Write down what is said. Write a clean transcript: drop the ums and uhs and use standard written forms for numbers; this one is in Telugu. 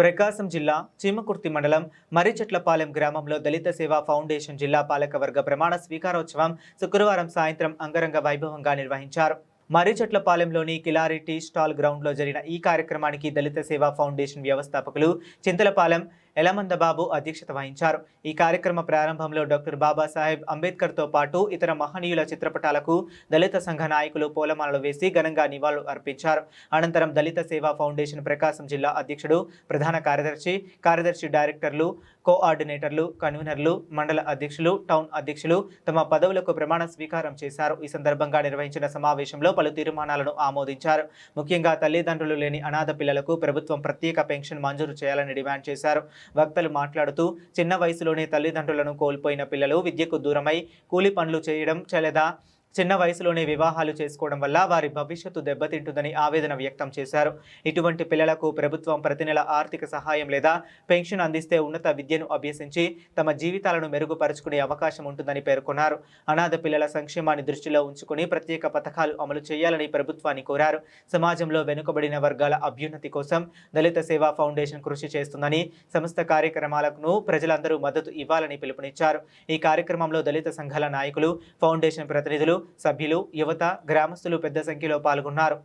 ప్రకాశం జిల్లా చీమకుర్తి మండలం మర్రిచెట్లపాలెం గ్రామంలో దళిత సేవా ఫౌండేషన్ జిల్లా పాలకవర్గ ప్రమాణ స్వీకారోత్సవం శుక్రవారం సాయంత్రం అంగరంగ వైభవంగా నిర్వహించారు. మర్రిచెట్లపాలెంలోని కిలారి టీ స్టాల్ గ్రౌండ్లో జరిగిన ఈ కార్యక్రమానికి దళిత సేవా ఫౌండేషన్ వ్యవస్థాపకులు చింతలపాలెం ఎలమందబాబు అధ్యక్షత వహించారు. ఈ కార్యక్రమ ప్రారంభంలో డాక్టర్ బాబాసాహెబ్ అంబేద్కర్తో పాటు ఇతర మహనీయుల చిత్రపటాలకు దళిత సంఘ నాయకులు పూలమాలలు వేసి ఘనంగా నివాళులు అర్పించారు. అనంతరం దళిత సేవా ఫౌండేషన్ ప్రకాశం జిల్లా అధ్యక్షుడు, ప్రధాన కార్యదర్శి డైరెక్టర్లు, కోఆర్డినేటర్లు, కన్వీనర్లు, మండల అధ్యక్షులు, టౌన్ అధ్యక్షులు తమ పదవులకు ప్రమాణ స్వీకారం చేశారు. ఈ సందర్భంగా నిర్వహించిన సమావేశంలో పలు తీర్మానాలను ఆమోదించారు. ముఖ్యంగా తల్లిదండ్రులు లేని అనాథ పిల్లలకు ప్రభుత్వం ప్రత్యేక పెన్షన్ మంజూరు చేయాలని డిమాండ్ చేశారు. వక్తలు మాట్లాడుతూ చిన్న వయసులోనే తల్లిదండ్రులను కోల్పోయిన పిల్లలు విద్యకు దూరమై కూలి పనులు చేయడం లేదా చిన్న వయసులోనే వివాహాలు చేసుకోవడం వల్ల వారి భవిష్యత్తు దెబ్బతింటుందని ఆవేదన వ్యక్తం చేశారు. ఇటువంటి పిల్లలకు ప్రభుత్వం ప్రతి నెల ఆర్థిక సహాయం లేదా పెన్షన్ అందిస్తే ఉన్నత విద్యను అభ్యసించి తమ జీవితాలను మెరుగుపరుచుకునే అవకాశం ఉంటుందని పేర్కొన్నారు. అనాథ పిల్లల సంక్షేమాన్ని దృష్టిలో ఉంచుకుని ప్రత్యేక పథకాలు అమలు చేయాలని ప్రభుత్వాన్ని కోరారు. సమాజంలో వెనుకబడిన వర్గాల అభ్యున్నతి కోసం దళిత సేవా ఫౌండేషన్ కృషి చేస్తుందని, సంస్థ కార్యక్రమాలకు ప్రజలందరూ మద్దతు ఇవ్వాలని పిలుపునిచ్చారు. ఈ కార్యక్రమంలో దళిత సంఘాల నాయకులు, ఫౌండేషన్ ప్రతినిధులు, సభ్యులు, యువత, గ్రామస్తులు పెద్ద సంఖ్యలో పాల్గొన్నారు.